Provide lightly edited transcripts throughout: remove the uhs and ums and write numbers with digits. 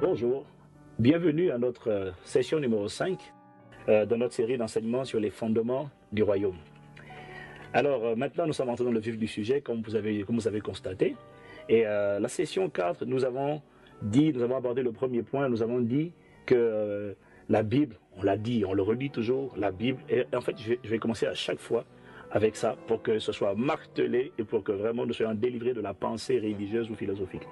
Bonjour, bienvenue à notre session numéro 5 de notre série d'enseignements sur les fondements du royaume. Alors maintenant nous sommes entrés dans le vif du sujet comme vous avez constaté. Et la session 4, nous avons abordé le premier point, nous avons dit que la Bible, on l'a dit, on le redit toujours, la Bible, et en fait je vais commencer à chaque fois avec ça pour que ce soit martelé et pour que vraiment nous soyons délivrés de la pensée religieuse ou philosophique.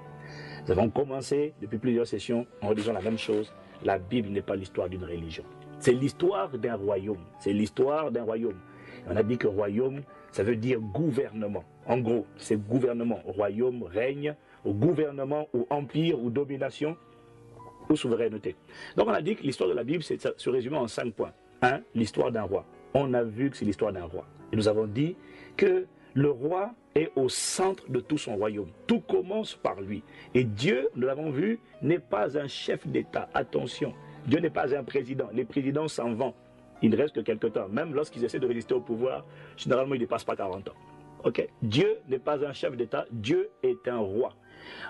Nous avons commencé depuis plusieurs sessions en redisant la même chose. La Bible n'est pas l'histoire d'une religion. C'est l'histoire d'un royaume. C'est l'histoire d'un royaume. On a dit que royaume, ça veut dire gouvernement. En gros, c'est gouvernement. Royaume, règne, ou gouvernement, ou empire, ou domination, ou souveraineté. Donc on a dit que l'histoire de la Bible se résume en 5 points. 1. L'histoire d'un roi. On a vu que c'est l'histoire d'un roi. Et nous avons dit que le roi est au centre de tout son royaume. Tout commence par lui. Et Dieu, nous l'avons vu, n'est pas un chef d'État. Attention, Dieu n'est pas un président. Les présidents s'en vont. Il ne reste que quelques temps. Même lorsqu'ils essaient de résister au pouvoir, généralement, ils ne dépassent pas 40 ans. Okay? Dieu n'est pas un chef d'État. Dieu est un roi.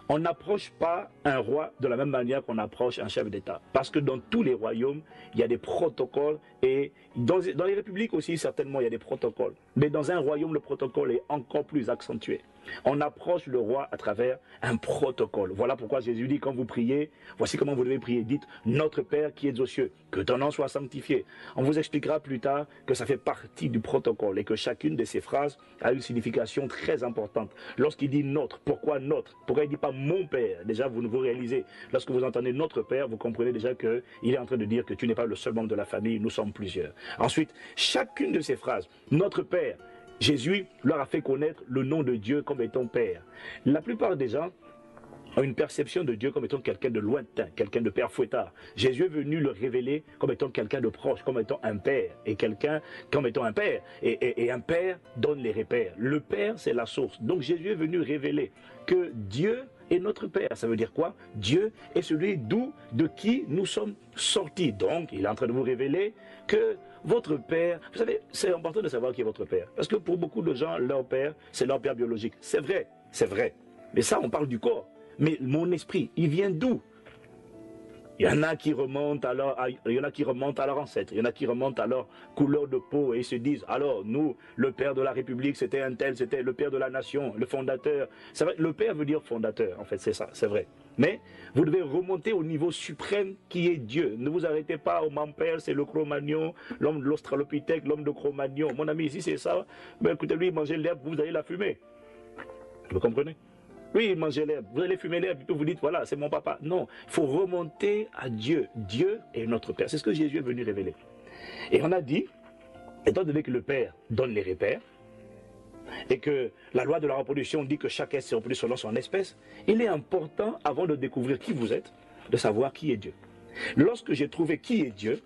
On n'approche pas un roi de la même manière qu'on approche un chef d'État. Parce que dans tous les royaumes, il y a des protocoles. Et dans les républiques aussi, certainement, il y a des protocoles. Mais dans un royaume, le protocole est encore plus accentué. On approche le roi à travers un protocole. Voilà pourquoi Jésus dit, quand vous priez, voici comment vous devez prier. Dites, notre Père qui es aux cieux, que ton nom soit sanctifié. On vous expliquera plus tard que ça fait partie du protocole et que chacune de ces phrases a une signification très importante. Lorsqu'il dit notre, pourquoi notre? Pourquoi il ne dit pas mon Père? Déjà, vous réalisez, lorsque vous entendez notre Père, vous comprenez déjà qu'il est en train de dire que tu n'es pas le seul membre de la famille, nous sommes plusieurs. Ensuite, chacune de ces phrases, notre Père, Jésus leur a fait connaître le nom de Dieu comme étant Père. La plupart des gens ont une perception de Dieu comme étant quelqu'un de lointain, quelqu'un de père fouettard. Jésus est venu le révéler comme étant quelqu'un de proche, comme étant un père, et quelqu'un comme étant un père. Et un père donne les repères. Le Père, c'est la source. Donc Jésus est venu révéler que Dieu est notre Père. Ça veut dire quoi? Dieu est celui de qui nous sommes sortis. Donc, il est en train de vous révéler que votre Père, vous savez, c'est important de savoir qui est votre Père. Parce que pour beaucoup de gens, leur Père, c'est leur Père biologique. C'est vrai, c'est vrai. Mais ça, on parle du corps. Mais mon esprit, il vient d'où? Il y en a qui remontent à leur ancêtre, il y en a qui remontent à leur couleur de peau et ils se disent, alors nous, le père de la République, c'était un tel, c'était le père de la nation, le fondateur. C'est vrai, le père veut dire fondateur, en fait, c'est ça, c'est vrai. Mais vous devez remonter au niveau suprême qui est Dieu. Ne vous arrêtez pas au mon père, c'est le Cro-Magnon, l'homme de l'Australopithèque, l'homme de Cro-Magnon. Mon ami, ici c'est ça, mais écoutez, lui, mangez l'herbe, vous allez la fumer. Vous comprenez? Oui, mangez l'herbe, vous allez fumer l'herbe, et puis vous dites, voilà, c'est mon papa. Non, il faut remonter à Dieu. Dieu est notre Père. C'est ce que Jésus est venu révéler. Et on a dit, étant donné que le Père donne les repères, et que la loi de la reproduction dit que chaque être se reproduit selon son espèce, il est important, avant de découvrir qui vous êtes, de savoir qui est Dieu. Lorsque j'ai trouvé qui est Dieu,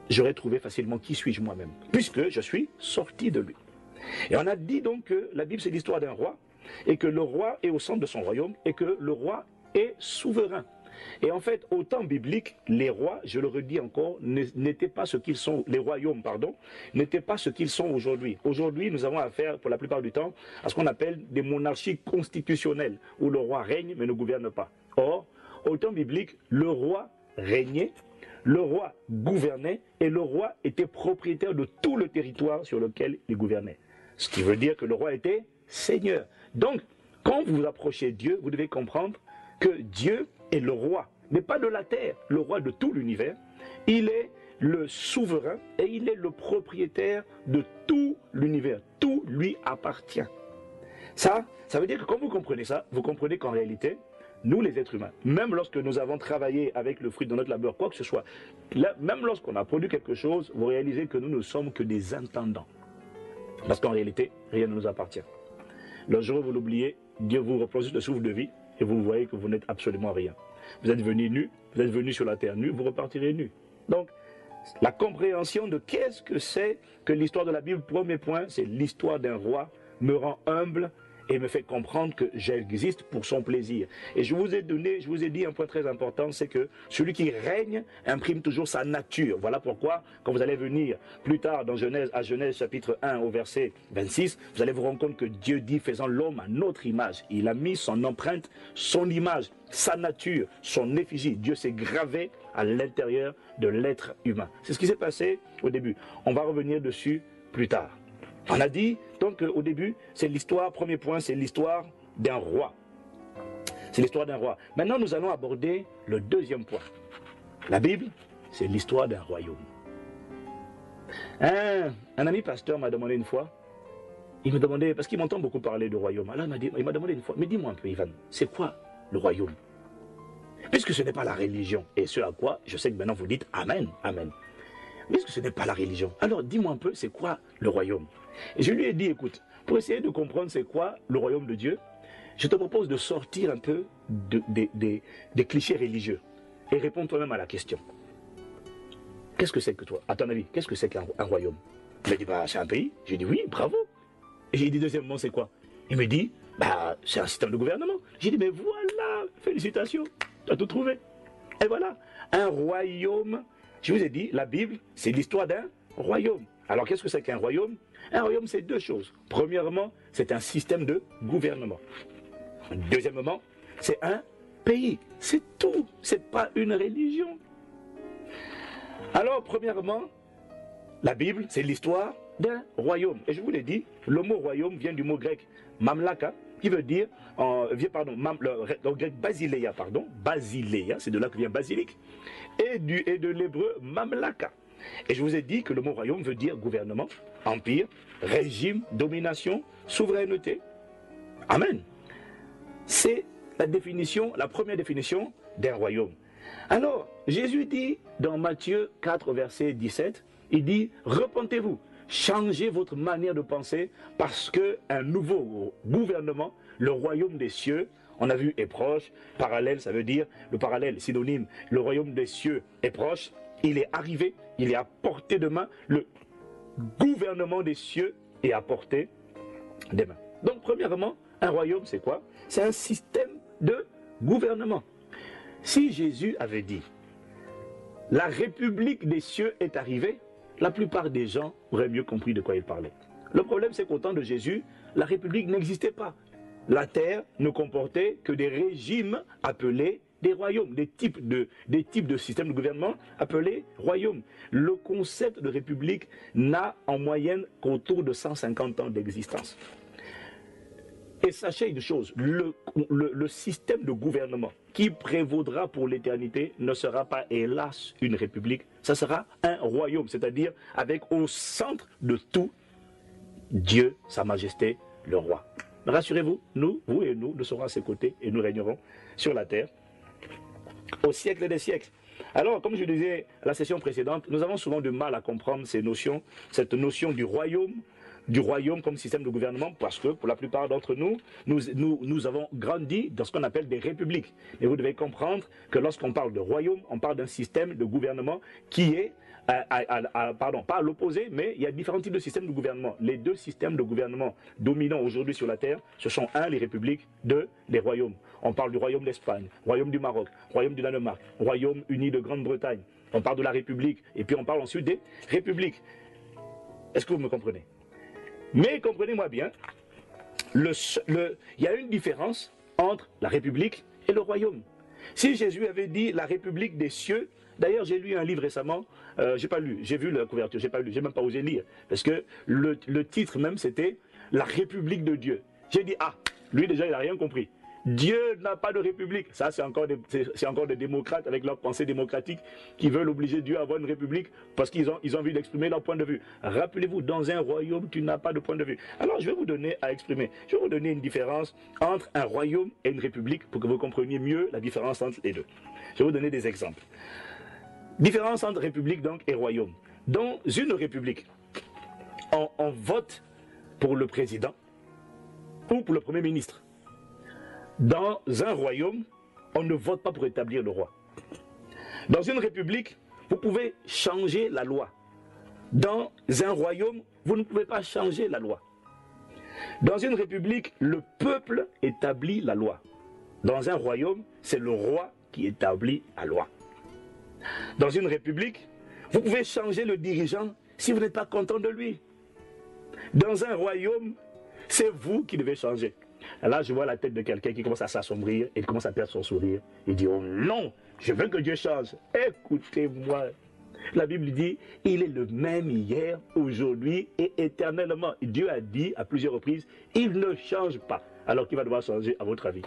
j'aurais trouvé facilement qui suis-je moi-même, puisque je suis sorti de lui. Et on a dit donc que la Bible, c'est l'histoire d'un roi, et que le roi est au centre de son royaume, et que le roi est souverain. Et en fait, au temps biblique, les rois, je le redis encore, n'étaient pas ce qu'ils sont, les royaumes, pardon, n'étaient pas ce qu'ils sont aujourd'hui. Aujourd'hui, nous avons affaire, pour la plupart du temps, à ce qu'on appelle des monarchies constitutionnelles, où le roi règne mais ne gouverne pas. Or, au temps biblique, le roi régnait, le roi gouvernait, et le roi était propriétaire de tout le territoire sur lequel il gouvernait. Ce qui veut dire que le roi était Seigneur. Donc, quand vous vous approchez de Dieu, vous devez comprendre que Dieu est le roi, mais pas de la terre, le roi de tout l'univers. Il est le souverain et il est le propriétaire de tout l'univers. Tout lui appartient. Ça veut dire que quand vous comprenez ça, vous comprenez qu'en réalité, nous les êtres humains, même lorsque nous avons travaillé avec le fruit de notre labeur, quoi que ce soit, là, même lorsqu'on a produit quelque chose, vous réalisez que nous ne sommes que des intendants. Parce qu'en réalité, rien ne nous appartient. Le jour où vous l'oubliez, Dieu vous reprend juste le souffle de vie et vous voyez que vous n'êtes absolument rien. Vous êtes venu nu, vous êtes venu sur la terre nue, vous repartirez nu. Donc, la compréhension de qu'est-ce que c'est que l'histoire de la Bible, premier point, c'est l'histoire d'un roi me rend humble et me fait comprendre que j'existe pour son plaisir. Et je vous ai dit un point très important, c'est que celui qui règne imprime toujours sa nature. Voilà pourquoi, quand vous allez venir plus tard dans Genèse chapitre 1 au verset 26, vous allez vous rendre compte que Dieu dit, faisant l'homme à notre image. Il a mis son empreinte, son image, sa nature, son effigie. Dieu s'est gravé à l'intérieur de l'être humain. C'est ce qui s'est passé au début. On va revenir dessus plus tard. On a dit, donc, au début, c'est l'histoire, premier point, c'est l'histoire d'un roi. C'est l'histoire d'un roi. Maintenant, nous allons aborder le deuxième point. La Bible, c'est l'histoire d'un royaume. Un ami pasteur m'a demandé une fois, il me demandait, parce qu'il m'entend beaucoup parler du royaume, alors il m'a demandé une fois, mais dis-moi un peu, Ivan, c'est quoi le royaume? Puisque ce n'est pas la religion, et ce à quoi, je sais que maintenant vous dites Amen, Amen. Puisque ce n'est pas la religion, alors dis-moi un peu, c'est quoi le royaume? Et je lui ai dit, écoute, pour essayer de comprendre c'est quoi le royaume de Dieu, je te propose de sortir un peu des clichés religieux et répondre toi-même à la question. Qu'est-ce que c'est que toi, à ton avis, qu'est-ce que c'est qu'un royaume? Il m'a dit, bah, c'est un pays. J'ai dit, oui, bravo. Et j'ai dit, deuxièmement, c'est quoi? Il me dit, bah, c'est un système de gouvernement. J'ai dit, mais voilà, félicitations, tu as tout trouvé. Et voilà, un royaume, je vous ai dit, la Bible, c'est l'histoire d'un royaume. Alors, qu'est-ce que c'est qu'un royaume? Un royaume, c'est deux choses. Premièrement, c'est un système de gouvernement. Deuxièmement, c'est un pays. C'est tout. C'est pas une religion. Alors, premièrement, la Bible, c'est l'histoire d'un royaume. Et je vous l'ai dit, le mot royaume vient du mot grec mamlaka, qui veut dire, le grec basileia, basileia, c'est de là que vient basilique, et de l'hébreu mamlaka. Et je vous ai dit que le mot royaume veut dire gouvernement, empire, régime, domination, souveraineté. Amen. C'est la première définition d'un royaume. Alors, Jésus dit dans Matthieu 4, verset 17, il dit, repentez-vous, changez votre manière de penser, parce qu'un nouveau gouvernement, le royaume des cieux, on a vu est proche, parallèle, ça veut dire, le parallèle, synonyme, le royaume des cieux est proche, il est arrivé, il est à portée de main, le gouvernement des cieux est à portée des mains. Donc, premièrement, un royaume, c'est quoi? C'est un système de gouvernement. Si Jésus avait dit, la république des cieux est arrivée, la plupart des gens auraient mieux compris de quoi il parlait. Le problème, c'est qu'au temps de Jésus, la république n'existait pas. La terre ne comportait que des régimes appelés des royaumes, des types de systèmes de gouvernement appelés royaumes. Le concept de république n'a en moyenne qu'autour de 150 ans d'existence. Et sachez une chose, le système de gouvernement qui prévaudra pour l'éternité ne sera pas, hélas, une république, ça sera un royaume, c'est-à-dire avec au centre de tout, Dieu, Sa Majesté, le Roi. Rassurez-vous, nous, vous et nous serons à ses côtés et nous régnerons sur la terre au siècle des siècles. Alors, comme je disais à la session précédente, nous avons souvent du mal à comprendre ces notions, cette notion du royaume comme système de gouvernement, parce que pour la plupart d'entre nous, nous avons grandi dans ce qu'on appelle des républiques. Mais vous devez comprendre que lorsqu'on parle de royaume, on parle d'un système de gouvernement qui est, pas à l'opposé, mais il y a différents types de systèmes de gouvernement. Les deux systèmes de gouvernement dominants aujourd'hui sur la Terre, ce sont les républiques, les royaumes. On parle du royaume d'Espagne, royaume du Maroc, royaume du Danemark, royaume uni de Grande-Bretagne. On parle de la République, et puis on parle ensuite des républiques. Est-ce que vous me comprenez? Mais comprenez-moi bien, il y a une différence entre la République et le royaume. Si Jésus avait dit la République des cieux, d'ailleurs j'ai lu un livre récemment, j'ai pas lu, j'ai vu la couverture, j'ai pas lu, j'ai même pas osé lire, parce que le titre même c'était la République de Dieu. J'ai dit, lui déjà il n'a rien compris. Dieu n'a pas de république. Ça, c'est encore des démocrates avec leur pensée démocratique qui veulent obliger Dieu à avoir une république parce qu'ils ont envie d'exprimer leur point de vue. Rappelez-vous, dans un royaume, tu n'as pas de point de vue. Alors, je vais vous donner une différence entre un royaume et une république pour que vous compreniez mieux la différence entre les deux. Je vais vous donner des exemples. Différence entre république donc et royaume. Dans une république, on vote pour le président ou pour le premier ministre. Dans un royaume, on ne vote pas pour établir le roi. Dans une république, vous pouvez changer la loi. Dans un royaume, vous ne pouvez pas changer la loi. Dans une république, le peuple établit la loi. Dans un royaume, c'est le roi qui établit la loi. Dans une république, vous pouvez changer le dirigeant si vous n'êtes pas content de lui. Dans un royaume, c'est vous qui devez changer. Là, je vois la tête de quelqu'un qui commence à s'assombrir et commence à perdre son sourire. Il dit, oh non, je veux que Dieu change. Écoutez-moi. La Bible dit, il est le même hier, aujourd'hui et éternellement. Dieu a dit à plusieurs reprises, il ne change pas. Alors qu'il va devoir changer à votre avis.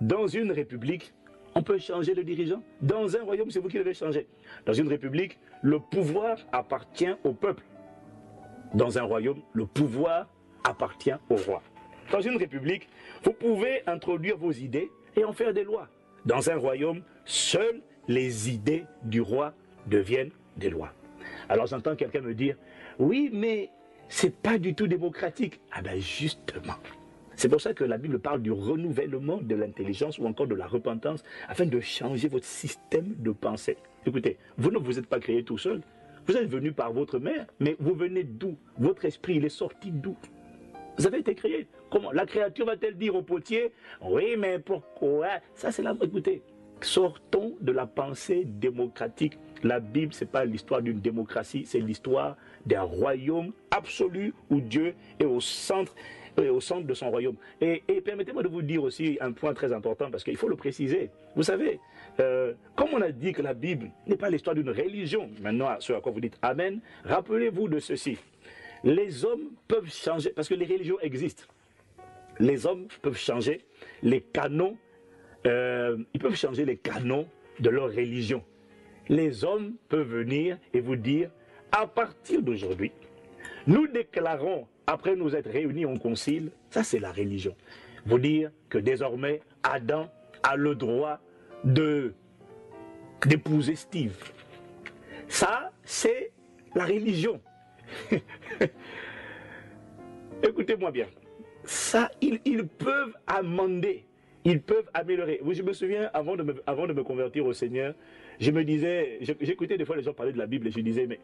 Dans une république, on peut changer le dirigeant. Dans un royaume, c'est vous qui devez changer. Dans une république, le pouvoir appartient au peuple. Dans un royaume, le pouvoir appartient au roi. Dans une république, vous pouvez introduire vos idées et en faire des lois. Dans un royaume, seules les idées du roi deviennent des lois. Alors j'entends quelqu'un me dire, oui, mais c'est pas du tout démocratique. Ah ben justement. C'est pour ça que la Bible parle du renouvellement de l'intelligence ou encore de la repentance afin de changer votre système de pensée. Écoutez, vous ne vous êtes pas créé tout seul. Vous êtes venu par votre mère, mais vous venez d'où? Votre esprit, il est sorti d'où? Vous avez été créé. Comment? La créature va-t-elle dire au potier, oui, mais pourquoi? Ça, c'est là. Écoutez, sortons de la pensée démocratique. La Bible, ce n'est pas l'histoire d'une démocratie, c'est l'histoire d'un royaume absolu où Dieu est au centre de son royaume. Et permettez-moi de vous dire aussi un point très important, parce qu'il faut le préciser. Vous savez, comme on a dit que la Bible n'est pas l'histoire d'une religion, maintenant, ce à quoi vous dites Amen, rappelez-vous de ceci. Les hommes peuvent changer, parce que les religions existent. Les hommes peuvent changer les canons, ils peuvent changer les canons de leur religion. Les hommes peuvent venir et vous dire, à partir d'aujourd'hui, nous déclarons, après nous être réunis en concile, ça c'est la religion, vous dire que désormais, Adam a le droit d'épouser Steve. Ça, c'est la religion. Écoutez-moi bien. Ça, ils peuvent amender, ils peuvent améliorer. Oui, je me souviens, avant de me convertir au Seigneur, je me disais, j'écoutais des fois les gens parler de la Bible et je disais, mais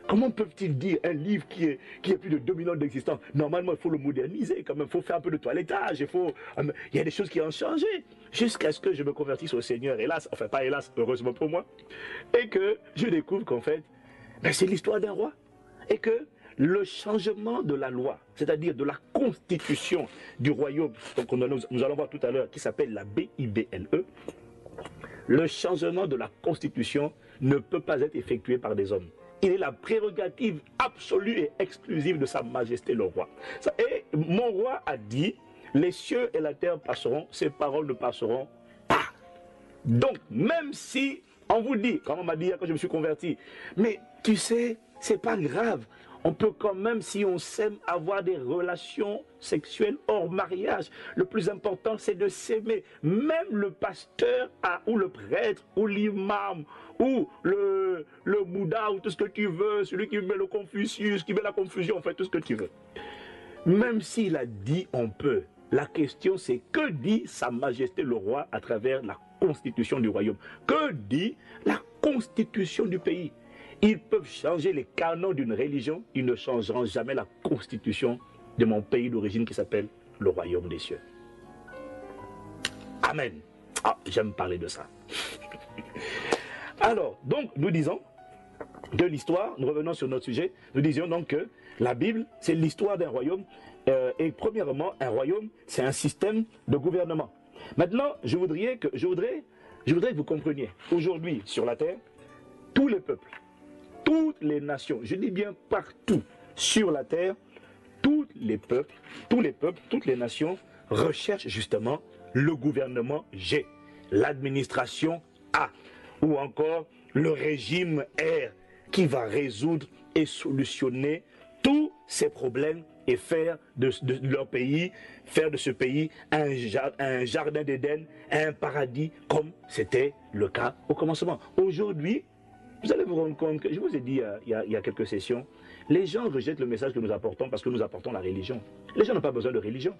comment peuvent-ils dire un livre qui a plus de 2000 ans d'existence? Normalement, il faut le moderniser quand même, il faut faire un peu de toilettage, il y a des choses qui ont changé. Jusqu'à ce que je me convertisse au Seigneur, hélas, enfin pas hélas, heureusement pour moi, et que je découvre qu'en fait, ben, c'est l'histoire d'un roi. Et que le changement de la loi, c'est-à-dire de la constitution du royaume, donc nous allons voir tout à l'heure, qui s'appelle la BIBLE, le changement de la constitution ne peut pas être effectué par des hommes. Il est la prérogative absolue et exclusive de sa majesté le roi. Et mon roi a dit, les cieux et la terre passeront, ses paroles ne passeront pas. Donc, même si on vous dit, comme on m'a dit quand je me suis converti, mais tu sais, c'est pas grave. On peut quand même, si on s'aime, avoir des relations sexuelles hors mariage. Le plus important, c'est de s'aimer. Même le pasteur ou le prêtre ou l'imam ou le Bouddha ou tout ce que tu veux, celui qui met le Confucius, qui met la confusion, en fait, tout ce que tu veux. Même s'il a dit on peut, la question c'est que dit Sa Majesté le Roi à travers la constitution du royaume? Que dit la constitution du pays? Ils peuvent changer les canons d'une religion, ils ne changeront jamais la constitution de mon pays d'origine qui s'appelle le royaume des cieux. Amen. Ah, j'aime parler de ça. Alors, donc, nous disons de l'histoire, nous revenons sur notre sujet, nous disions donc que la Bible, c'est l'histoire d'un royaume, et premièrement, un royaume, c'est un système de gouvernement. Maintenant, je voudrais que vous compreniez, aujourd'hui, sur la terre, tous les peuples, toutes les nations, je dis bien partout sur la terre, tous les peuples, toutes les nations recherchent justement le gouvernement G, l'administration A, ou encore le régime R, qui va résoudre et solutionner tous ces problèmes et faire de leur pays, faire de ce pays un jardin d'Éden, un paradis, comme c'était le cas au commencement. Aujourd'hui, vous allez vous rendre compte que, je vous ai dit il y a quelques sessions, les gens rejettent le message que nous apportons parce que nous apportons la religion. Les gens n'ont pas besoin de religion.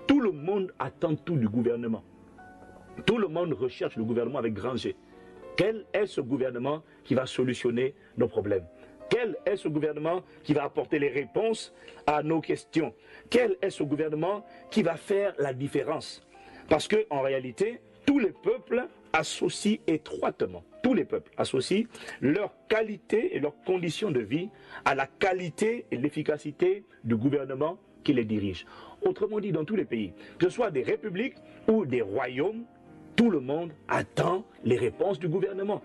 Tout le monde attend tout du gouvernement. Tout le monde recherche le gouvernement avec grand G. Quel est ce gouvernement qui va solutionner nos problèmes? Quel est ce gouvernement qui va apporter les réponses à nos questions? Quel est ce gouvernement qui va faire la différence? Parce qu'en réalité, tous les peuples associent étroitement, tous les peuples associent leur qualité et leurs conditions de vie à la qualité et l'efficacité du gouvernement qui les dirige. Autrement dit, dans tous les pays, que ce soit des républiques ou des royaumes, tout le monde attend les réponses du gouvernement.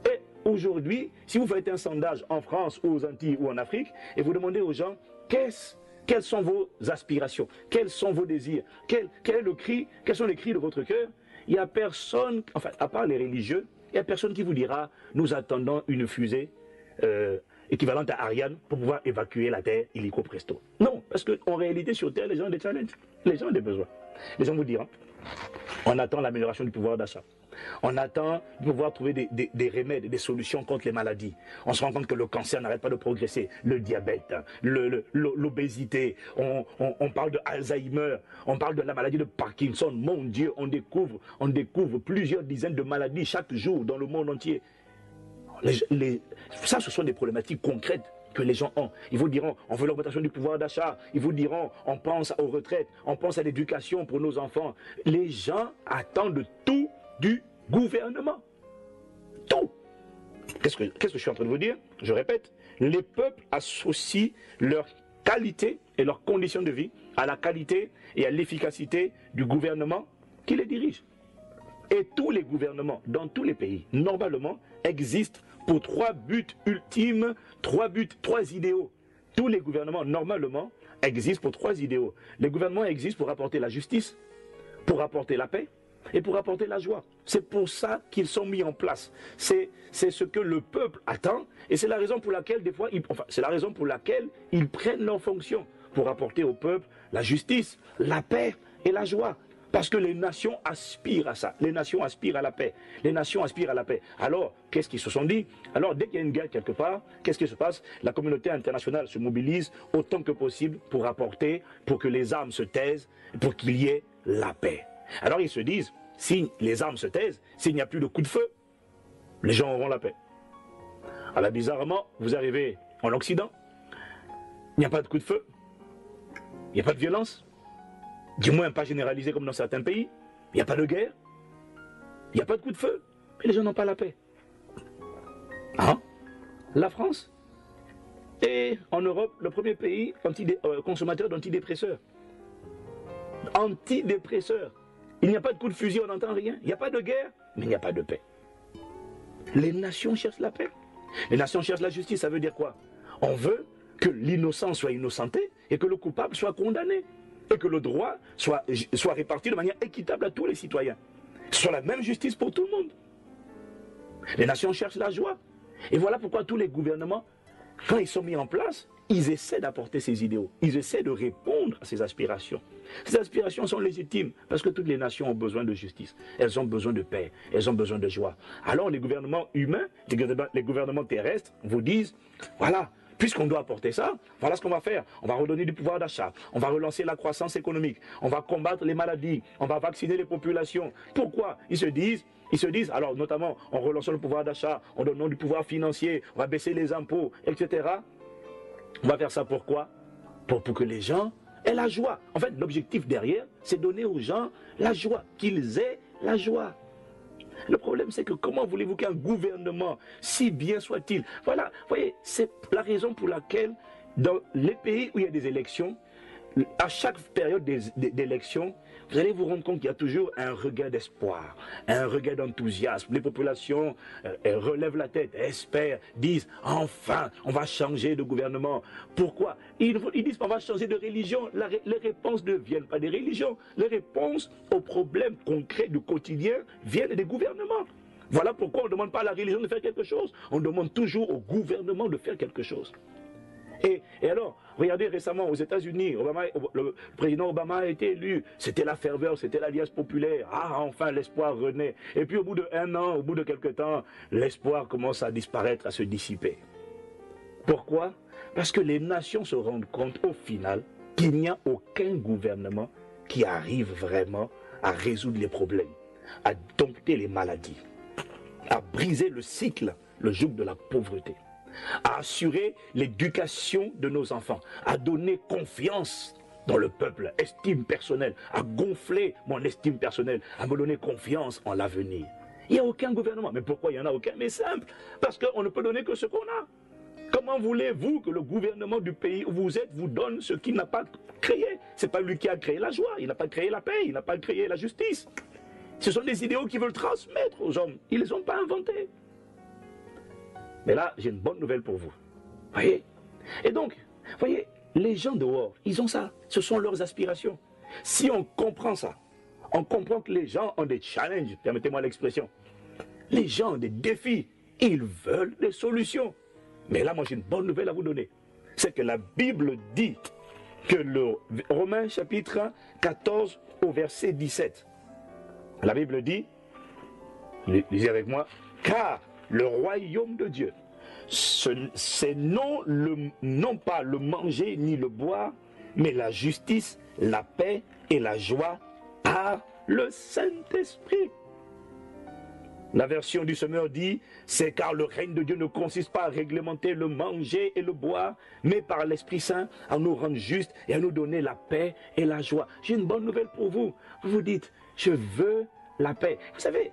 Et aujourd'hui, si vous faites un sondage en France ou aux Antilles ou en Afrique, et vous demandez aux gens quelles sont vos aspirations, quels sont vos désirs, quel est le cri, quels sont les cris de votre cœur, il n'y a personne, enfin, à part les religieux, il n'y a personne qui vous dira, nous attendons une fusée équivalente à Ariane pour pouvoir évacuer la Terre illico presto. Non, parce qu'en réalité, sur Terre, les gens ont des challenges, les gens ont des besoins. Les gens vous diront, on attend l'amélioration du pouvoir d'achat. On attend de pouvoir trouver des remèdes, des solutions contre les maladies. On se rend compte que le cancer n'arrête pas de progresser, le diabète, l'obésité, on parle de Alzheimer, on parle de la maladie de Parkinson. Mon Dieu, on découvre plusieurs dizaines de maladies chaque jour dans le monde entier. Ça, ce sont des problématiques concrètes que les gens ont. Ils vous diront, on veut l'augmentation du pouvoir d'achat. Ils vous diront, on pense aux retraites, on pense à l'éducation pour nos enfants. Les gens attendent tout du gouvernement. Tout. Qu'est-ce que je suis en train de vous dire? Je répète, les peuples associent leur qualité et leurs conditions de vie à la qualité et à l'efficacité du gouvernement qui les dirige. Et tous les gouvernements, dans tous les pays, normalement, existent pour trois buts ultimes, trois idéaux. Tous les gouvernements, normalement, existent pour trois idéaux. Les gouvernements existent pour apporter la justice, pour apporter la paix et pour apporter la joie. C'est pour ça qu'ils sont mis en place. C'est ce que le peuple attend et c'est la raison pour laquelle, des fois, ils prennent leurs fonctions pour apporter au peuple la justice, la paix et la joie. Parce que les nations aspirent à ça. Les nations aspirent à la paix. Les nations aspirent à la paix. Alors, qu'est-ce qu'ils se sont dit? Alors, dès qu'il y a une guerre quelque part, qu'est-ce qui se passe? La communauté internationale se mobilise autant que possible pour apporter, pour que les armes se taisent, pour qu'il y ait la paix. Alors, ils se disent, si les armes se taisent, s'il n'y a plus de coup de feu, les gens auront la paix. Alors, bizarrement, vous arrivez en Occident, il n'y a pas de coup de feu, il n'y a pas de violence. Du moins pas généralisé comme dans certains pays. Il n'y a pas de guerre. Il n'y a pas de coup de feu. Mais les gens n'ont pas la paix. Hein? La France est en Europe le premier pays consommateur d'antidépresseurs. Antidépresseurs. Il n'y a pas de coup de fusil, on n'entend rien. Il n'y a pas de guerre, mais il n'y a pas de paix. Les nations cherchent la paix. Les nations cherchent la justice. Ça veut dire quoi? On veut que l'innocent soit innocenté et que le coupable soit condamné. Et que le droit soit réparti de manière équitable à tous les citoyens. Soit la même justice pour tout le monde. Les nations cherchent la joie. Et voilà pourquoi tous les gouvernements, quand ils sont mis en place, ils essaient d'apporter ces idéaux. Ils essaient de répondre à ces aspirations. Ces aspirations sont légitimes parce que toutes les nations ont besoin de justice. Elles ont besoin de paix. Elles ont besoin de joie. Alors les gouvernements humains, les gouvernements terrestres vous disent, voilà, puisqu'on doit apporter ça, voilà ce qu'on va faire. On va redonner du pouvoir d'achat, on va relancer la croissance économique, on va combattre les maladies, on va vacciner les populations. Pourquoi? Ils se disent, alors notamment en relançant le pouvoir d'achat, en donnant du pouvoir financier, on va baisser les impôts, etc. On va faire ça pourquoi? Pour que les gens aient la joie. En fait, l'objectif derrière, c'est donner aux gens la joie, qu'ils aient la joie. Le problème, c'est que comment voulez-vous qu'un gouvernement, si bien soit-il, voilà, vous voyez, c'est la raison pour laquelle dans les pays où il y a des élections, à chaque période d'élection, vous allez vous rendre compte qu'il y a toujours un regain d'espoir, un regain d'enthousiasme. Les populations relèvent la tête, espèrent, disent enfin, on va changer de gouvernement. Pourquoi? Ils disent on va changer de religion. Les réponses ne viennent pas des religions. Les réponses aux problèmes concrets du quotidien viennent des gouvernements. Voilà pourquoi on ne demande pas à la religion de faire quelque chose. On demande toujours au gouvernement de faire quelque chose. Et alors, regardez récemment aux États-Unis, le président Obama a été élu. C'était la ferveur, c'était l'alliance populaire. Ah, enfin, l'espoir renaît. Et puis au bout d'1 an, au bout de quelques temps, l'espoir commence à disparaître, à se dissiper. Pourquoi? Parce que les nations se rendent compte au final qu'il n'y a aucun gouvernement qui arrive vraiment à résoudre les problèmes, à dompter les maladies, à briser le cycle, le joug de la pauvreté. à assurer l'éducation de nos enfants, à donner confiance dans le peuple, estime personnelle, à gonfler mon estime personnelle, à me donner confiance en l'avenir. Il n'y a aucun gouvernement. Mais pourquoi il n'y en a aucun? Mais simple, parce qu'on ne peut donner que ce qu'on a. Comment voulez-vous que le gouvernement du pays où vous êtes vous donne ce qu'il n'a pas créé? Ce n'est pas lui qui a créé la joie, il n'a pas créé la paix, il n'a pas créé la justice. Ce sont des idéaux qu'ils veulent transmettre aux hommes. Ils ne les ont pas inventés. Mais là, j'ai une bonne nouvelle pour vous. Voyez? Et donc, voyez, les gens dehors, ils ont ça. Ce sont leurs aspirations. Si on comprend ça, on comprend que les gens ont des challenges, permettez-moi l'expression. Les gens ont des défis. Ils veulent des solutions. Mais là, moi, j'ai une bonne nouvelle à vous donner. C'est que la Bible dit que le Romains chapitre 14 au verset 17. La Bible dit, lisez avec moi, car le royaume de Dieu, c'est non pas le manger ni le boire, mais la justice, la paix et la joie par le Saint-Esprit. La version du Semeur dit, c'est car le règne de Dieu ne consiste pas à réglementer le manger et le boire, mais par l'Esprit Saint à nous rendre justes et à nous donner la paix et la joie. J'ai une bonne nouvelle pour vous. Vous vous dites, je veux la paix. Vous savez,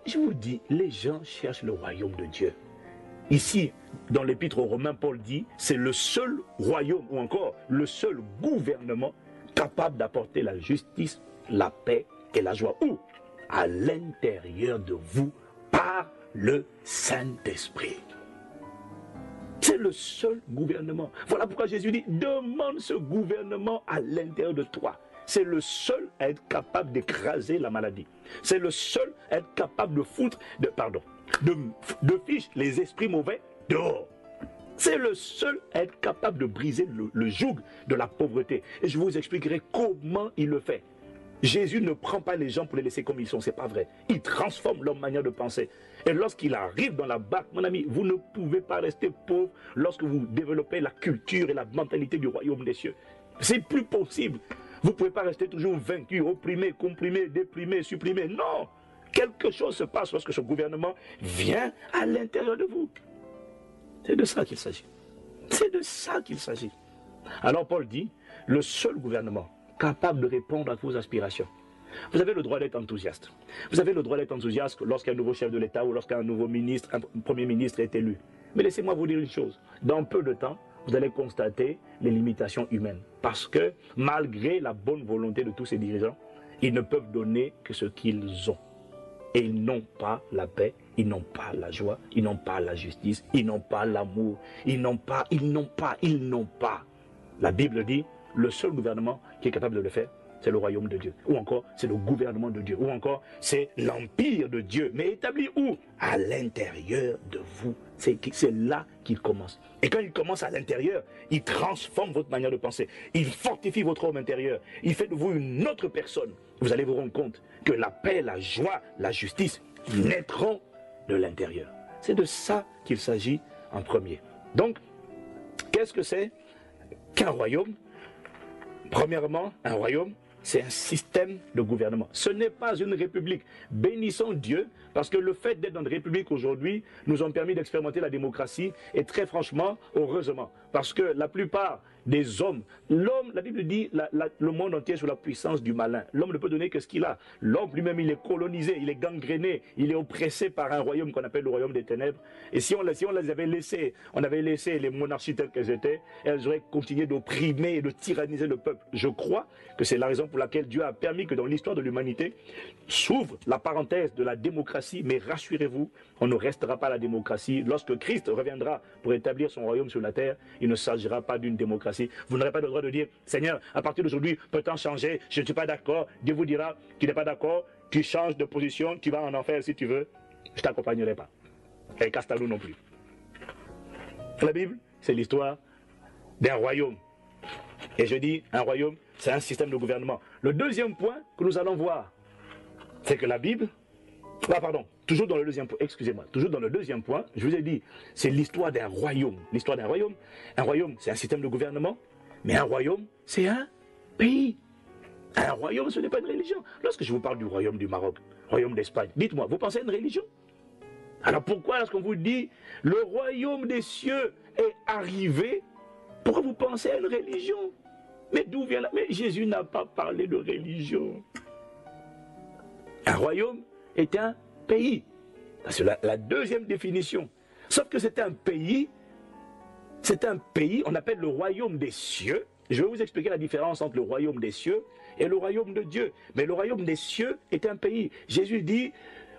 je vous dis, les gens cherchent le royaume de Dieu. Ici, dans l'épître aux Romains, Paul dit, c'est le seul royaume, ou encore le seul gouvernement capable d'apporter la justice, la paix et la joie. Où? À l'intérieur de vous, par le Saint-Esprit. C'est le seul gouvernement. Voilà pourquoi Jésus dit, demande ce gouvernement à l'intérieur de toi. C'est le seul à être capable d'écraser la maladie. C'est le seul à être capable de foutre, de fiche les esprits mauvais dehors. C'est le seul à être capable de briser le joug de la pauvreté. Et je vous expliquerai comment il le fait. Jésus ne prend pas les gens pour les laisser comme ils sont, c'est pas vrai. Il transforme leur manière de penser. Et lorsqu'il arrive dans la barque, mon ami, vous ne pouvez pas rester pauvre lorsque vous développez la culture et la mentalité du royaume des cieux. C'est plus possible. Vous ne pouvez pas rester toujours vaincu, opprimé, comprimé, déprimé, supprimé. Non! Quelque chose se passe lorsque ce gouvernement vient à l'intérieur de vous. C'est de ça qu'il s'agit. C'est de ça qu'il s'agit. Alors Paul dit, le seul gouvernement capable de répondre à vos aspirations. Vous avez le droit d'être enthousiaste. Vous avez le droit d'être enthousiaste lorsqu'un nouveau chef de l'État ou lorsqu'un nouveau ministre, un premier ministre est élu. Mais laissez-moi vous dire une chose. Dans peu de temps, vous allez constater les limitations humaines. Parce que malgré la bonne volonté de tous ces dirigeants, ils ne peuvent donner que ce qu'ils ont. Et ils n'ont pas la paix, ils n'ont pas la joie, ils n'ont pas la justice, ils n'ont pas l'amour, ils n'ont pas. La Bible dit, le seul gouvernement qui est capable de le faire, c'est le royaume de Dieu. Ou encore, c'est le gouvernement de Dieu. Ou encore, c'est l'empire de Dieu. Mais établi où? À l'intérieur de vous. C'est là qu'il commence. Et quand il commence à l'intérieur, il transforme votre manière de penser. Il fortifie votre homme intérieur. Il fait de vous une autre personne. Vous allez vous rendre compte que la paix, la joie, la justice naîtront de l'intérieur. C'est de ça qu'il s'agit en premier. Donc, qu'est-ce que c'est qu'un royaume? Premièrement, un royaume, c'est un système de gouvernement. Ce n'est pas une république. Bénissons Dieu, parce que le fait d'être dans une république aujourd'hui nous ont permis d'expérimenter la démocratie, et très franchement, heureusement, parce que la plupart des hommes, l'homme, la Bible dit, le monde entier est sous la puissance du malin. L'homme ne peut donner que ce qu'il a. L'homme lui-même, il est colonisé, il est gangréné, il est oppressé par un royaume qu'on appelle le royaume des ténèbres. Et si on les avait laissés, on avait laissé les monarchies telles qu'elles étaient, elles auraient continué d'opprimer et de tyranniser le peuple. Je crois que c'est la raison pour laquelle Dieu a permis que dans l'histoire de l'humanité s'ouvre la parenthèse de la démocratie, mais rassurez-vous, on ne restera pas la démocratie. Lorsque Christ reviendra pour établir son royaume sur la terre, il ne s'agira pas d'une démocratie. Vous n'aurez pas le droit de dire, Seigneur, à partir d'aujourd'hui, peut-on changer? Je ne suis pas d'accord. Dieu vous dira, tu n'es pas d'accord, tu changes de position, tu vas en enfer si tu veux. Je ne t'accompagnerai pas. Et Castalou non plus. La Bible, c'est l'histoire d'un royaume. Et je dis, un royaume, c'est un système de gouvernement. Le deuxième point que nous allons voir, c'est que la Bible, toujours dans le deuxième point, excusez-moi, toujours dans le deuxième point, je vous ai dit, c'est l'histoire d'un royaume. L'histoire d'un royaume. Un royaume, c'est un système de gouvernement, mais un royaume, c'est un pays. Un royaume, ce n'est pas une religion. Lorsque je vous parle du royaume du Maroc, royaume d'Espagne, dites-moi, vous pensez à une religion? Alors pourquoi est-ce qu'on vous dit le royaume des cieux est arrivé? Pourquoi vous pensez à une religion? Mais d'où vient là? Mais Jésus n'a pas parlé de religion. Un royaume est un pays. C'est la deuxième définition. Sauf que c'est un pays, on appelle le royaume des cieux. Je vais vous expliquer la différence entre le royaume des cieux et le royaume de Dieu. Mais le royaume des cieux est un pays. Jésus dit,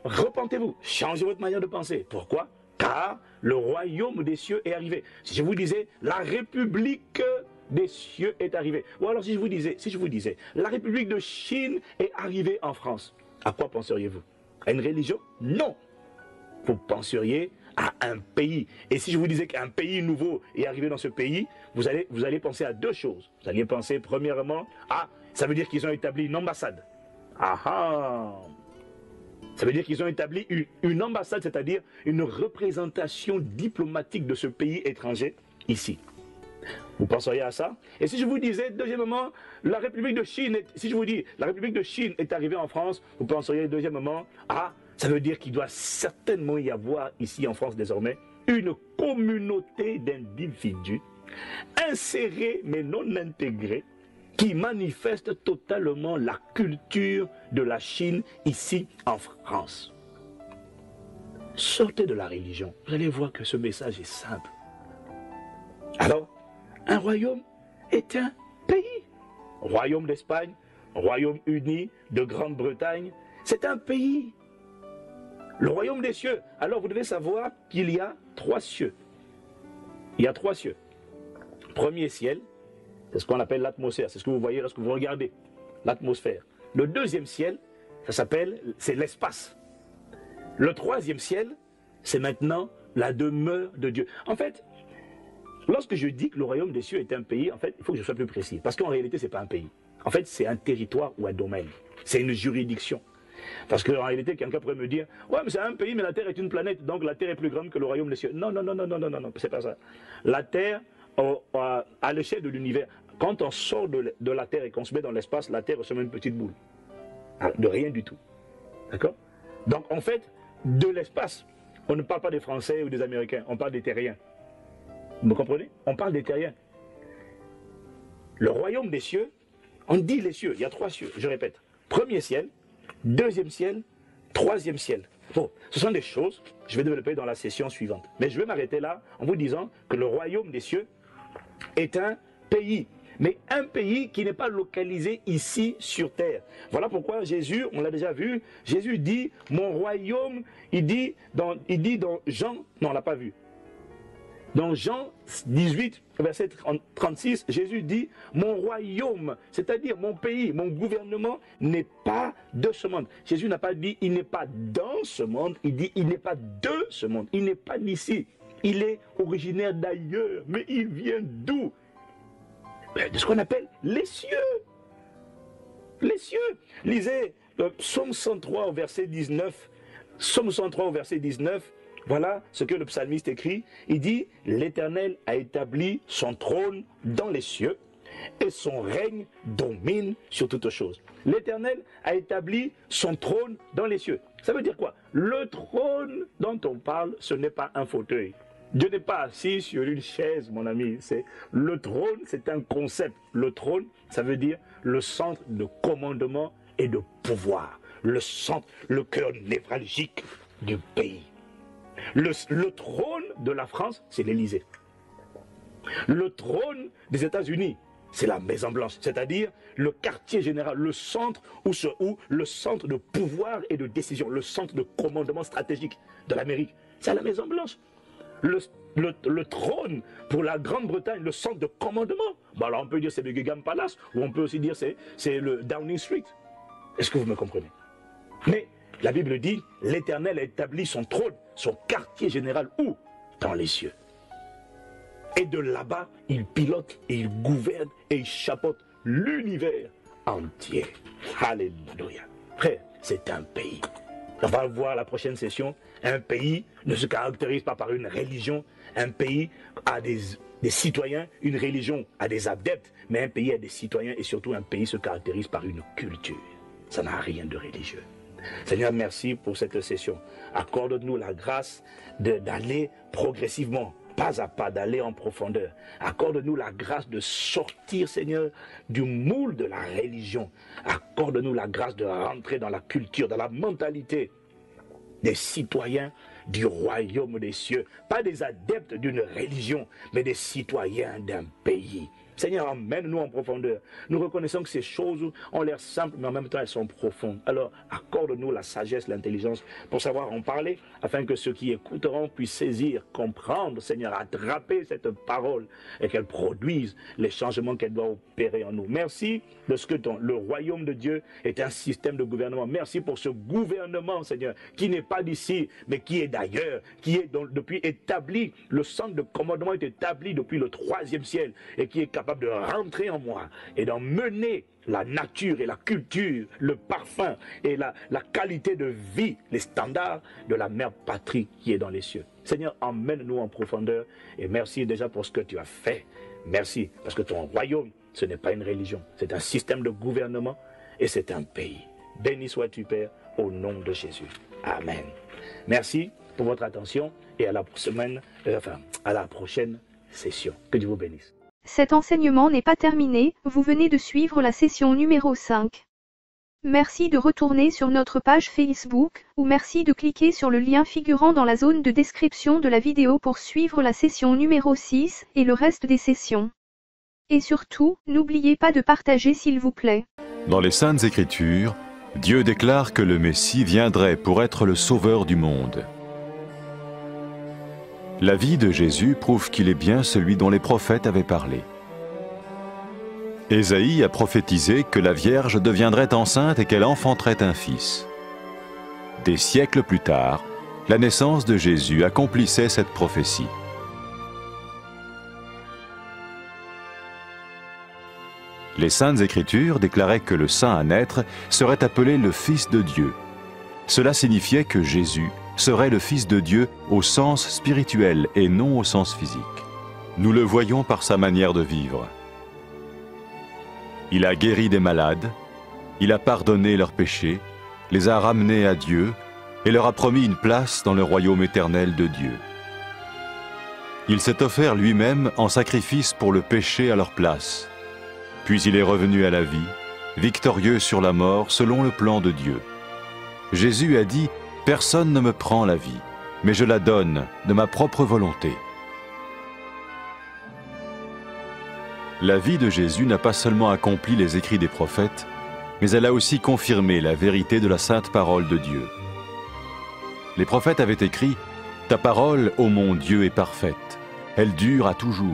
repentez-vous, changez votre manière de penser. Pourquoi? Car le royaume des cieux est arrivé. Si je vous disais, la république des cieux est arrivée. Ou alors si je vous disais, la république de Chine est arrivée en France. À quoi penseriez-vous? À une religion? Non. Vous penseriez à un pays. Et si je vous disais qu'un pays nouveau est arrivé dans ce pays, vous allez penser à deux choses. Vous alliez penser premièrement, ça veut dire qu'ils ont établi une ambassade. Ça veut dire qu'ils ont établi une ambassade, c'est-à-dire une représentation diplomatique de ce pays étranger ici. Vous penseriez à ça? Et si je vous disais, deuxièmement, la République de Chine, si je vous dis, la République de Chine est arrivée en France, vous penseriez deuxièmement, ça veut dire qu'il doit certainement y avoir ici en France désormais une communauté d'individus insérés mais non intégrés qui manifestent totalement la culture de la Chine ici en France. Sortez de la religion, vous allez voir que ce message est simple. Alors, un royaume est un pays. Royaume d'Espagne, Royaume-Uni, de Grande-Bretagne, c'est un pays. Le royaume des cieux. Alors vous devez savoir qu'il y a 3 cieux. Il y a 3 cieux. Premier ciel, c'est ce qu'on appelle l'atmosphère. C'est ce que vous voyez lorsque vous regardez. L'atmosphère. Le deuxième ciel, c'est l'espace. Le troisième ciel, c'est maintenant la demeure de Dieu. En fait, lorsque je dis que le royaume des cieux est un pays, en fait, il faut que je sois plus précis. Parce qu'en réalité, ce n'est pas un pays. En fait, c'est un territoire ou un domaine. C'est une juridiction. Parce qu'en réalité, quelqu'un pourrait me dire, ouais, mais c'est un pays, mais la Terre est une planète, donc la Terre est plus grande que le royaume des cieux. Non, c'est pas ça. La Terre, à l'échelle de l'univers, quand on sort de la Terre et qu'on se met dans l'espace, la Terre ressemble à une petite boule. De rien du tout. D'accord? Donc, en fait, de l'espace, on ne parle pas des Français ou des Américains, on parle des terriens. Vous me comprenez? On parle des terriens. Le royaume des cieux, on dit les cieux, il y a 3 cieux, je répète. Premier ciel, deuxième ciel, troisième ciel. Bon, ce sont des choses que je vais développer dans la session suivante. Mais je vais m'arrêter là en vous disant que le royaume des cieux est un pays. Mais un pays qui n'est pas localisé ici sur terre. Voilà pourquoi Jésus, on l'a déjà vu, Jésus dit, mon royaume, il dit dans Jean, non on l'a pas vu. Dans Jean 18, verset 36, Jésus dit, mon royaume, c'est-à-dire mon pays, mon gouvernement n'est pas de ce monde. Jésus n'a pas dit, il n'est pas dans ce monde, il dit, il n'est pas de ce monde, il n'est pas d'ici. Il est originaire d'ailleurs, mais il vient d'où? De ce qu'on appelle les cieux. Les cieux. Lisez Psaume 103 au verset 19. Psaume 103 au verset 19. Voilà ce que le psalmiste écrit. Il dit, l'Éternel a établi son trône dans les cieux et son règne domine sur toutes choses. L'Éternel a établi son trône dans les cieux. Ça veut dire quoi? Le trône dont on parle, ce n'est pas un fauteuil. Dieu n'est pas assis sur une chaise, mon ami. Le trône, c'est un concept. Le trône, ça veut dire le centre de commandement et de pouvoir. Le centre, le cœur névralgique du pays. Le trône de la France, c'est l'Élysée. Le trône des États-Unis, c'est la Maison Blanche, c'est-à-dire le quartier général, le centre où le centre de pouvoir et de décision, le centre de commandement stratégique de l'Amérique, c'est à la Maison Blanche. Le trône pour la Grande-Bretagne, le centre de commandement, alors on peut dire c'est Buckingham Palace, ou on peut aussi dire c'est le Downing Street. Est-ce que vous me comprenez? Mais la Bible dit, l'Éternel a établi son trône, son quartier général, où? Dans les cieux. Et de là-bas, il pilote et il gouverne et il chapeaute l'univers entier. Alléluia. Frère, c'est un pays. On va voir la prochaine session. Un pays ne se caractérise pas par une religion. Un pays a des citoyens, une religion a des adeptes, mais un pays a des citoyens et surtout un pays se caractérise par une culture. Ça n'a rien de religieux. Seigneur, merci pour cette session. Accorde-nous la grâce d'aller progressivement, pas à pas, d'aller en profondeur. Accorde-nous la grâce de sortir, Seigneur, du moule de la religion. Accorde-nous la grâce de rentrer dans la culture, dans la mentalité des citoyens du royaume des cieux. Pas des adeptes d'une religion, mais des citoyens d'un pays. Seigneur, emmène-nous en profondeur. Nous reconnaissons que ces choses ont l'air simples, mais en même temps, elles sont profondes. Alors, accorde-nous la sagesse, l'intelligence pour savoir en parler, afin que ceux qui écouteront puissent saisir, comprendre, Seigneur, attraper cette parole et qu'elle produise les changements qu'elle doit opérer en nous. Merci de ce que le royaume de Dieu est un système de gouvernement. Merci pour ce gouvernement, Seigneur, qui n'est pas d'ici, mais qui est d'ailleurs, qui est depuis établi. Le centre de commandement est établi depuis le 3e ciel et qui est capable de rentrer en moi et d'en mener la nature et la culture, le parfum et la qualité de vie, les standards de la mère patrie qui est dans les cieux. Seigneur, emmène-nous en profondeur et merci déjà pour ce que tu as fait. Merci parce que ton royaume, ce n'est pas une religion, c'est un système de gouvernement et c'est un pays. Béni sois-tu, Père, au nom de Jésus. Amen. Merci pour votre attention et à la prochaine session. Que Dieu vous bénisse. Cet enseignement n'est pas terminé, vous venez de suivre la session numéro 5. Merci de retourner sur notre page Facebook, ou merci de cliquer sur le lien figurant dans la zone de description de la vidéo pour suivre la session numéro 6 et le reste des sessions. Et surtout, n'oubliez pas de partager s'il vous plaît. Dans les Saintes Écritures, Dieu déclare que le Messie viendrait pour être le sauveur du monde. La vie de Jésus prouve qu'il est bien celui dont les prophètes avaient parlé. Ésaïe a prophétisé que la Vierge deviendrait enceinte et qu'elle enfanterait un fils. Des siècles plus tard, la naissance de Jésus accomplissait cette prophétie. Les Saintes Écritures déclaraient que le saint à naître serait appelé le Fils de Dieu. Cela signifiait que Jésus serait le Fils de Dieu au sens spirituel et non au sens physique. Nous le voyons par sa manière de vivre. Il a guéri des malades, il a pardonné leurs péchés, les a ramenés à Dieu et leur a promis une place dans le royaume éternel de Dieu. Il s'est offert lui-même en sacrifice pour le péché à leur place. Puis il est revenu à la vie, victorieux sur la mort selon le plan de Dieu. Jésus a dit « Personne ne me prend la vie, mais je la donne de ma propre volonté. » La vie de Jésus n'a pas seulement accompli les écrits des prophètes, mais elle a aussi confirmé la vérité de la sainte parole de Dieu. Les prophètes avaient écrit « Ta parole, ô mon Dieu, est parfaite, elle dure à toujours. »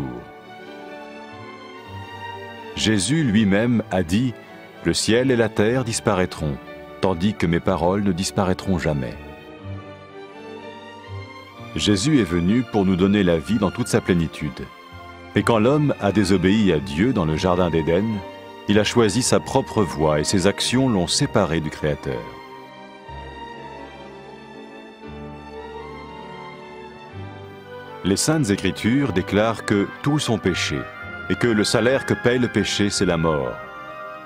Jésus lui-même a dit « Le ciel et la terre disparaîtront, tandis que mes paroles ne disparaîtront jamais. » Jésus est venu pour nous donner la vie dans toute sa plénitude. Et quand l'homme a désobéi à Dieu dans le jardin d'Éden, il a choisi sa propre voie et ses actions l'ont séparé du Créateur. Les Saintes Écritures déclarent que tous sont péchés et que le salaire que paye le péché, c'est la mort.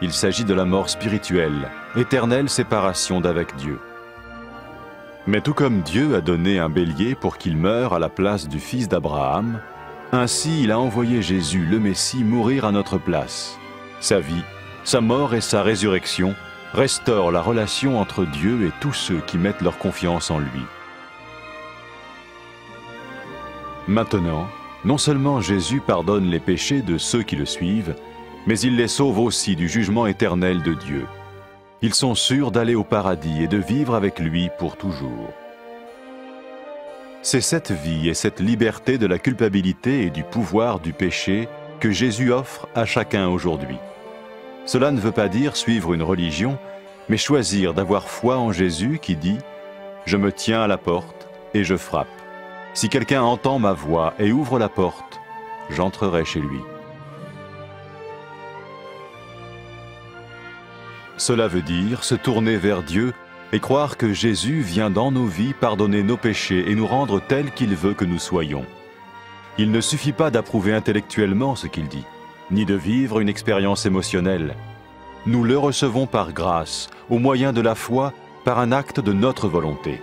Il s'agit de la mort spirituelle, éternelle séparation d'avec Dieu. Mais tout comme Dieu a donné un bélier pour qu'il meure à la place du fils d'Abraham, ainsi il a envoyé Jésus, le Messie, mourir à notre place. Sa vie, sa mort et sa résurrection restaurent la relation entre Dieu et tous ceux qui mettent leur confiance en lui. Maintenant, non seulement Jésus pardonne les péchés de ceux qui le suivent, mais il les sauve aussi du jugement éternel de Dieu. Ils sont sûrs d'aller au paradis et de vivre avec lui pour toujours. C'est cette vie et cette liberté de la culpabilité et du pouvoir du péché que Jésus offre à chacun aujourd'hui. Cela ne veut pas dire suivre une religion, mais choisir d'avoir foi en Jésus qui dit « Je me tiens à la porte et je frappe. Si quelqu'un entend ma voix et ouvre la porte, j'entrerai chez lui. » Cela veut dire se tourner vers Dieu et croire que Jésus vient dans nos vies pardonner nos péchés et nous rendre tels qu'il veut que nous soyons. Il ne suffit pas d'approuver intellectuellement ce qu'il dit, ni de vivre une expérience émotionnelle. Nous le recevons par grâce, au moyen de la foi, par un acte de notre volonté.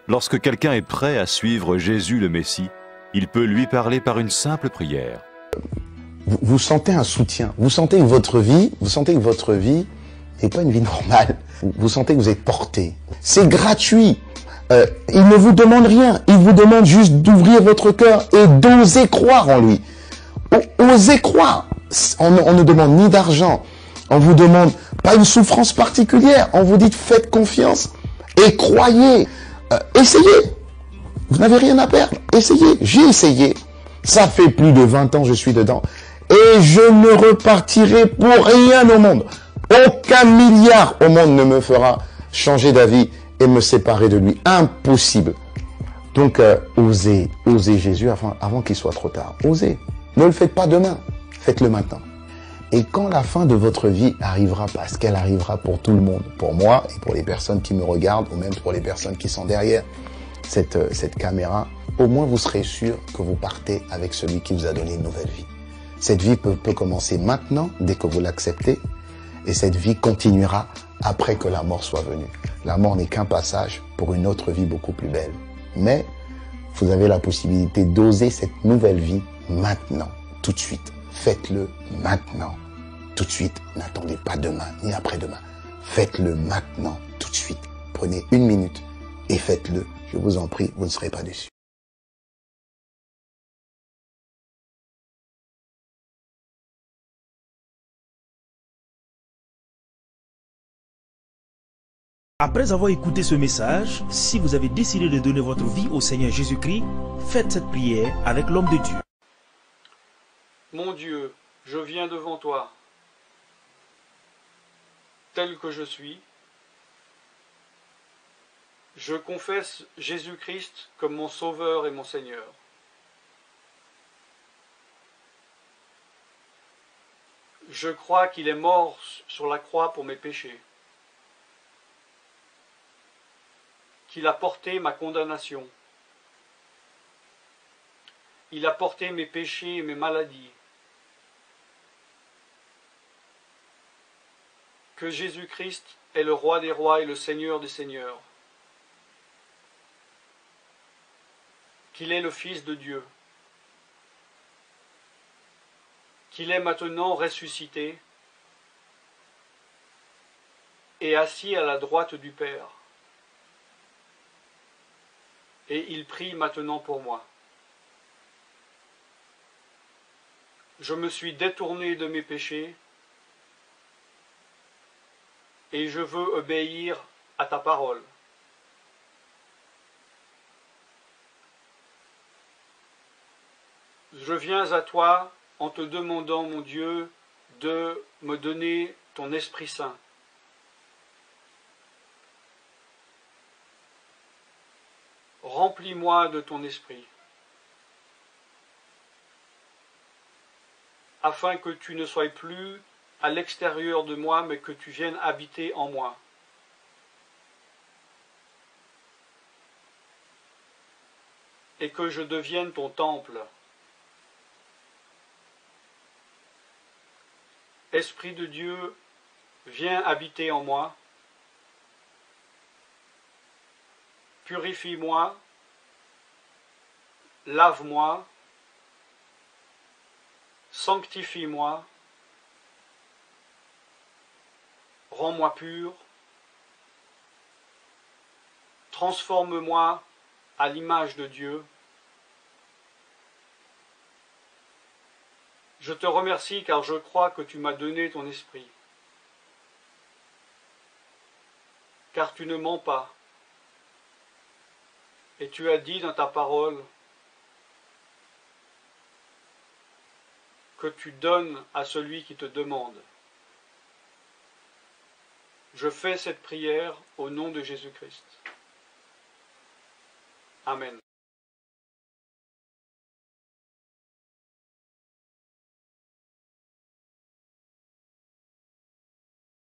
Lorsque quelqu'un est prêt à suivre Jésus le Messie, il peut lui parler par une simple prière. Vous sentez un soutien, vous sentez que votre vie n'est pas une vie normale. Vous sentez que vous êtes porté. C'est gratuit. Il ne vous demande rien. Il vous demande juste d'ouvrir votre cœur et d'oser croire en lui. Osez croire. On ne demande ni d'argent. On vous demande pas une souffrance particulière. On vous dit faites confiance et croyez. Essayez. Vous n'avez rien à perdre. Essayez. J'ai essayé. Ça fait plus de 20 ans que je suis dedans. Et je ne repartirai pour rien au monde. Aucun milliard au monde ne me fera changer d'avis et me séparer de lui. Impossible. Donc, osez Jésus avant qu'il soit trop tard. Osez. Ne le faites pas demain. Faites-le maintenant. Et quand la fin de votre vie arrivera, parce qu'elle arrivera pour tout le monde, pour moi et pour les personnes qui me regardent, ou même pour les personnes qui sont derrière cette caméra, au moins vous serez sûr que vous partez avec celui qui vous a donné une nouvelle vie. Cette vie peut commencer maintenant, dès que vous l'acceptez, et cette vie continuera après que la mort soit venue. La mort n'est qu'un passage pour une autre vie beaucoup plus belle. Mais vous avez la possibilité d'oser cette nouvelle vie maintenant, tout de suite. Faites-le maintenant, tout de suite. N'attendez pas demain, ni après-demain. Faites-le maintenant, tout de suite. Prenez 1 minute et faites-le. Je vous en prie, vous ne serez pas déçus. Après avoir écouté ce message, si vous avez décidé de donner votre vie au Seigneur Jésus-Christ, faites cette prière avec l'homme de Dieu. Mon Dieu, je viens devant toi, tel que je suis. Je confesse Jésus-Christ comme mon Sauveur et mon Seigneur. Je crois qu'il est mort sur la croix pour mes péchés, qu'il a porté ma condamnation. Il a porté mes péchés et mes maladies. Que Jésus-Christ est le Roi des rois et le Seigneur des seigneurs. Qu'il est le Fils de Dieu. Qu'il est maintenant ressuscité et assis à la droite du Père. Et il prie maintenant pour moi. Je me suis détourné de mes péchés et je veux obéir à ta parole. Je viens à toi en te demandant, mon Dieu, de me donner ton Esprit Saint. Remplis-moi de ton esprit, afin que tu ne sois plus à l'extérieur de moi, mais que tu viennes habiter en moi. Et que je devienne ton temple. Esprit de Dieu, viens habiter en moi. Purifie-moi, lave-moi, sanctifie-moi, rends-moi pur, transforme-moi à l'image de Dieu. Je te remercie car je crois que tu m'as donné ton esprit, car tu ne mens pas. Et tu as dit dans ta parole que tu donnes à celui qui te demande. Je fais cette prière au nom de Jésus-Christ. Amen.